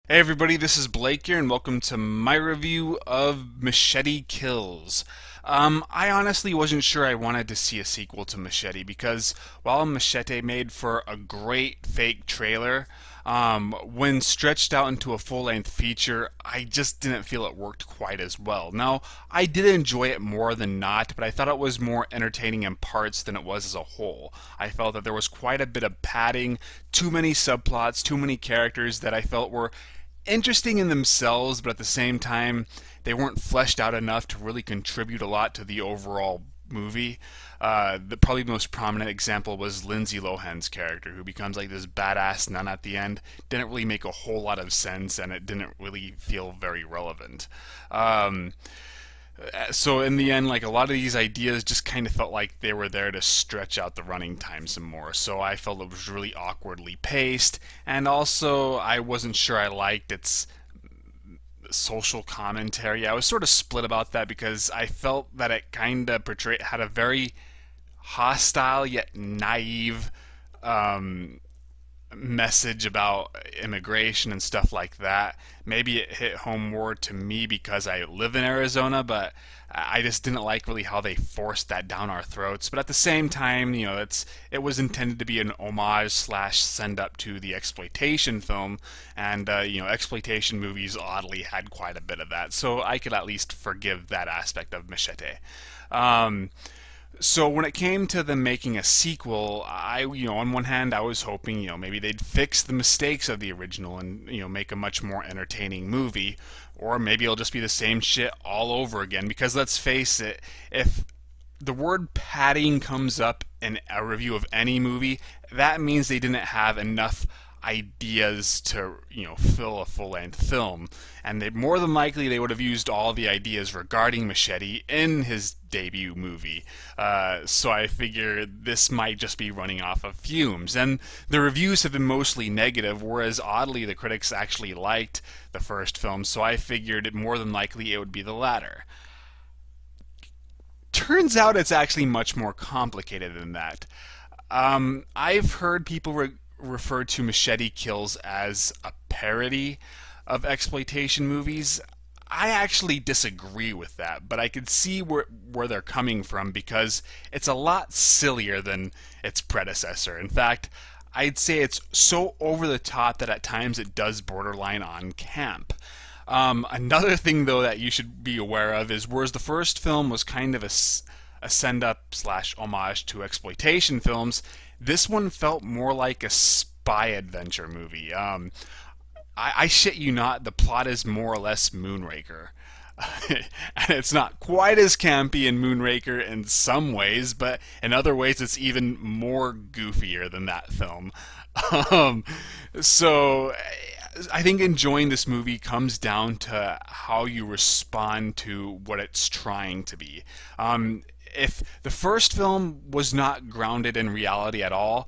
Hey everybody, this is Blake here, and welcome to my review of Machete Kills. I honestly wasn't sure I wanted to see a sequel to Machete because while Machete made for a great fake trailer, when stretched out into a full-length feature, I just didn't feel it worked quite as well. Now, I did enjoy it more than not, but I thought it was more entertaining in parts than it was as a whole. I felt that there was quite a bit of padding, too many subplots, too many characters that I felt were interesting in themselves, but at the same time, they weren't fleshed out enough to really contribute a lot to the overall movie. The probably most prominent example was Lindsay Lohan's character, who becomes like this badass nun at the end. Didn't really make a whole lot of sense, and it didn't really feel very relevant. So in the end, like a lot of these ideas just kind of felt like they were there to stretch out the running time some more. So I felt it was really awkwardly paced, and also I wasn't sure I liked its social commentary. I was sort of split about that because I felt that it kind of portrayed had a very hostile yet naive message about immigration and stuff like that. Maybe it hit home more to me because I live in Arizona, but I just didn't like really how they forced that down our throats. But at the same time, it was intended to be an homage slash send up to the exploitation film, and exploitation movies oddly had quite a bit of that, so I could at least forgive that aspect of Machete. Um, so when it came to them making a sequel, on one hand, I was hoping, maybe they'd fix the mistakes of the original and, make a much more entertaining movie, or maybe it'll just be the same shit all over again. Because let's face it, if the word padding comes up in a review of any movie, that means they didn't have enough ideas to fill a full-length film, and more than likely they would have used all the ideas regarding Machete in his debut movie. So I figure this might just be running off of fumes, and the reviews have been mostly negative, whereas oddly the critics actually liked the first film, so I figured more than likely it would be the latter. Turns out it's actually much more complicated than that. I've heard people refer to Machete Kills as a parody of exploitation movies. I actually disagree with that, but I could see where they're coming from because it's a lot sillier than its predecessor. In fact, I'd say it's so over the top that at times it does borderline on camp. Another thing, though, that you should be aware of is whereas the first film was kind of a send up slash homage to exploitation films, this one felt more like a spy adventure movie. I shit you not, the plot is more or less Moonraker. And it's not quite as campy in Moonraker in some ways, but in other ways it's even more goofier than that film. Um, so I think enjoying this movie comes down to how you respond to what it's trying to be. If the first film was not grounded in reality at all,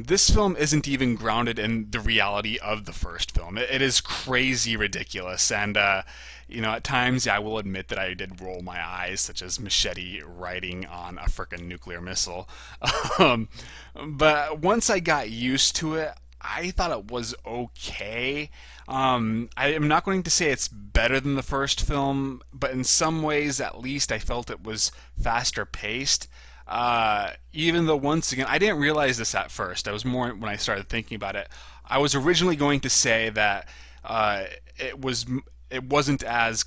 this film isn't even grounded in the reality of the first film. It is crazy ridiculous, and at times, yeah, I will admit that I did roll my eyes, such as Machete riding on a frickin' nuclear missile. um, but once I got used to it, I thought it was okay. I am not going to say it's better than the first film, but in some ways, at least, I felt it was faster paced. Even though, once again, I didn't realize this at first. I was more when I started thinking about it. I was originally going to say that uh, it wasn't as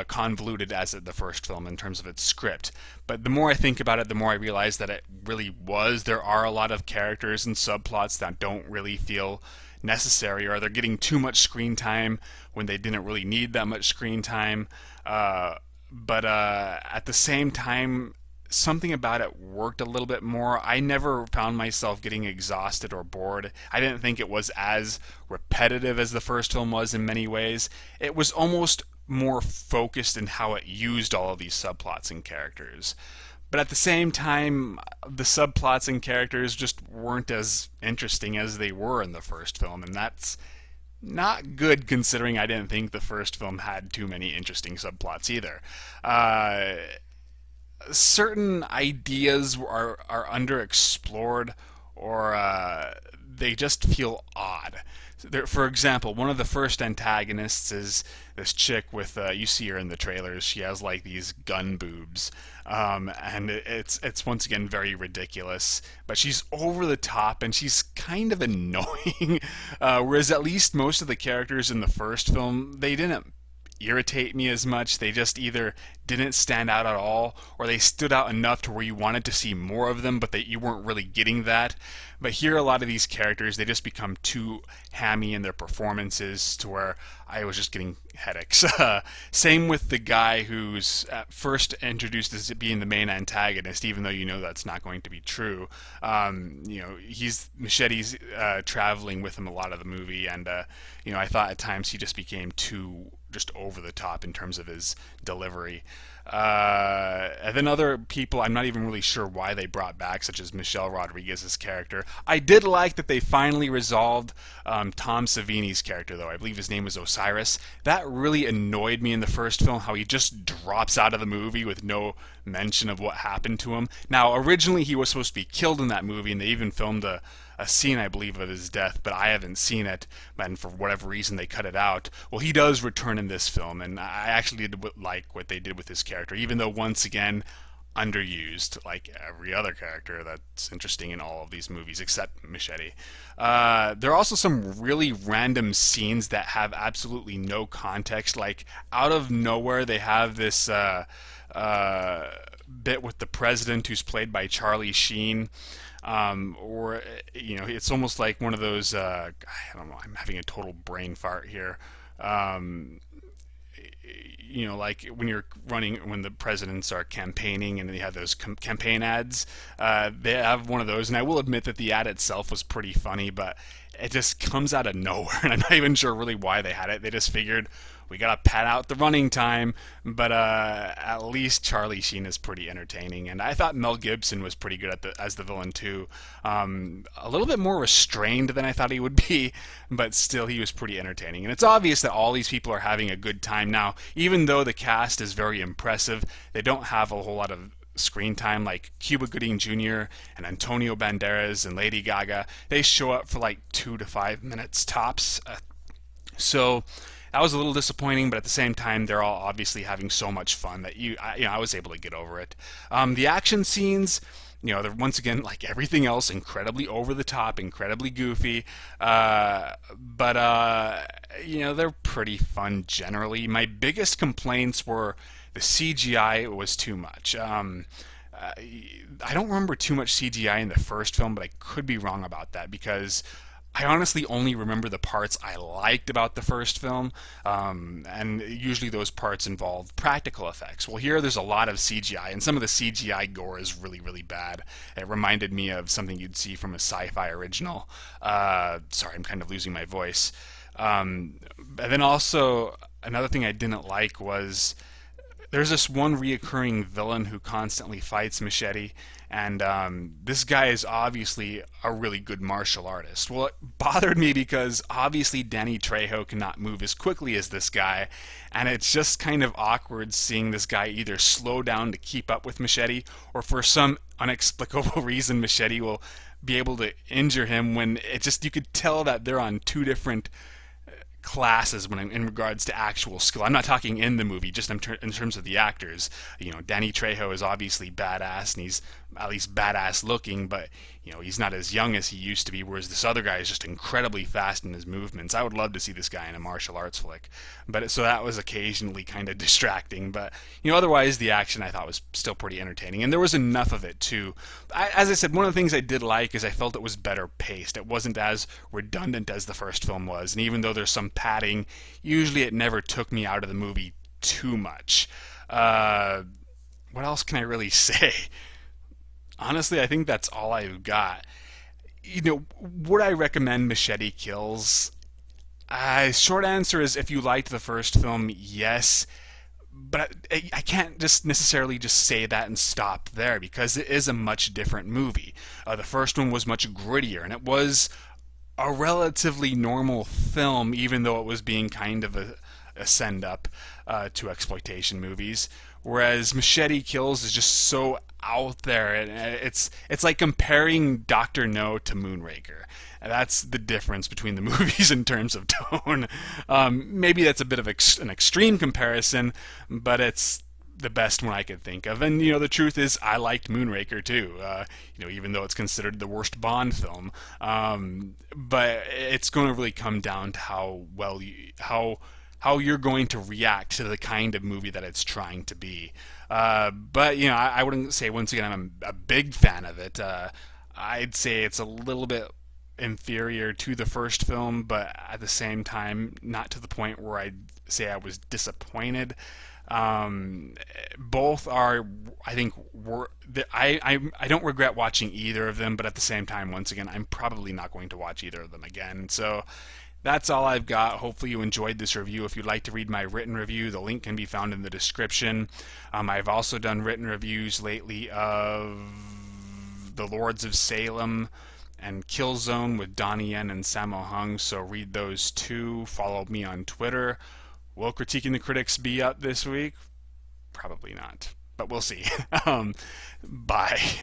convoluted as the first film in terms of its script. But the more I think about it, the more I realize that it really was. There are a lot of characters and subplots that don't really feel necessary, or they're getting too much screen time when they didn't really need that much screen time. But at the same time, something about it worked a little bit more. I never found myself getting exhausted or bored. I didn't think it was as repetitive as the first film was in many ways. It was almost more focused in how it used all of these subplots and characters. But at the same time, the subplots and characters just weren't as interesting as they were in the first film, and that's not good considering I didn't think the first film had too many interesting subplots either. Certain ideas are underexplored, or they just feel odd. For example, one of the first antagonists is this chick with you see her in the trailers. She has like these gun boobs, and it's once again very ridiculous. But she's over the top and she's kind of annoying. Whereas at least most of the characters in the first film, they didn't irritate me as much. They just either didn't stand out at all, or they stood out enough to where you wanted to see more of them, but that you weren't really getting that. But here, a lot of these characters, they just become too hammy in their performances to where I was just getting headaches. Same with the guy who's at first introduced as being the main antagonist, even though you know that's not going to be true. He's Machete's traveling with him a lot of the movie, and I thought at times he just became too just over the top in terms of his delivery. And then other people, I'm not even really sure why they brought back, such as Michelle Rodriguez's character. I did like that they finally resolved Tom Savini's character, though. I believe his name was Osiris. That really annoyed me in the first film, how he just drops out of the movie with no mention of what happened to him. Now, originally he was supposed to be killed in that movie, and they even filmed a scene, I believe, of his death, but I haven't seen it, and for whatever reason they cut it out. Well, he does return in this film, and I actually did like what they did with his character, even though, once again, underused, like every other character that's interesting in all of these movies, except Machete. There are also some really random scenes that have absolutely no context, like, out of nowhere they have this bit with the president who's played by Charlie Sheen. It's almost like one of those, I don't know, I'm having a total brain fart here. Like when the presidents are campaigning and they have those campaign ads, they have one of those, and I will admit that the ad itself was pretty funny, but it just comes out of nowhere, and I'm not even sure really why they had it. They just figured, we gotta pad out the running time, but at least Charlie Sheen is pretty entertaining, and I thought Mel Gibson was pretty good as the villain too. A little bit more restrained than I thought he would be, but still he was pretty entertaining. And it's obvious that all these people are having a good time now, even though the cast is very impressive. They don't have a whole lot of screen time, like Cuba Gooding Jr. and Antonio Banderas and Lady Gaga. They show up for like 2 to 5 minutes tops. So that was a little disappointing, but at the same time, they're all obviously having so much fun that I was able to get over it. The action scenes, they're once again, like everything else, incredibly over the top, incredibly goofy, but they're pretty fun generally. My biggest complaints were the CGI was too much. I don't remember too much CGI in the first film, but I could be wrong about that, because I honestly only remember the parts I liked about the first film, and usually those parts involve practical effects. Well, here there's a lot of CGI, and some of the CGI gore is really, really bad. It reminded me of something you'd see from a sci-fi original. Sorry, I'm kind of losing my voice. And then also, another thing I didn't like was there's this one reoccurring villain who constantly fights Machete, and this guy is obviously a really good martial artist. Well, it bothered me because obviously Danny Trejo cannot move as quickly as this guy, and it's just kind of awkward seeing this guy either slow down to keep up with Machete, or for some inexplicable reason Machete will be able to injure him when you could tell that they're on two different classes in regards to actual skill. I'm not talking in the movie, just in terms of the actors. Danny Trejo is obviously badass, and he's at least badass looking, but he's not as young as he used to be, whereas this other guy is just incredibly fast in his movements. I would love to see this guy in a martial arts flick, so that was occasionally kind of distracting, but otherwise the action I thought was still pretty entertaining, and there was enough of it too. As I said, one of the things I did like is I felt it was better paced. It wasn't as redundant as the first film was, and even though there's some padding, usually it never took me out of the movie too much. What else can I really say? Honestly, I think that's all I've got. Would I recommend Machete Kills? Short answer is, if you liked the first film, yes. But I can't just necessarily just say that and stop there, because it is a much different movie. The first one was much grittier, and it was a relatively normal film, even though it was being kind of a send up to exploitation movies. Whereas Machete Kills is just so out there, and it's like comparing Doctor No to Moonraker. And that's the difference between the movies in terms of tone. Maybe that's a bit of an extreme comparison, but it's the best one I could think of. And the truth is, I liked Moonraker too. Even though it's considered the worst Bond film, but it's going to really come down to how you're going to react to the kind of movie that it's trying to be. But I wouldn't say, once again, I'm a big fan of it. I'd say it's a little bit inferior to the first film, but at the same time, not to the point where I'd say I was disappointed. Both are, I think, I don't regret watching either of them, but at the same time, once again, I'm probably not going to watch either of them again. So that's all I've got. Hopefully you enjoyed this review. If you'd like to read my written review, the link can be found in the description. I've also done written reviews lately of The Lords of Salem and Killzone with Donnie Yen and Sammo Hung, so read those too. Follow me on Twitter. Will Critiquing the Critics be up this week? Probably not, but we'll see. Bye.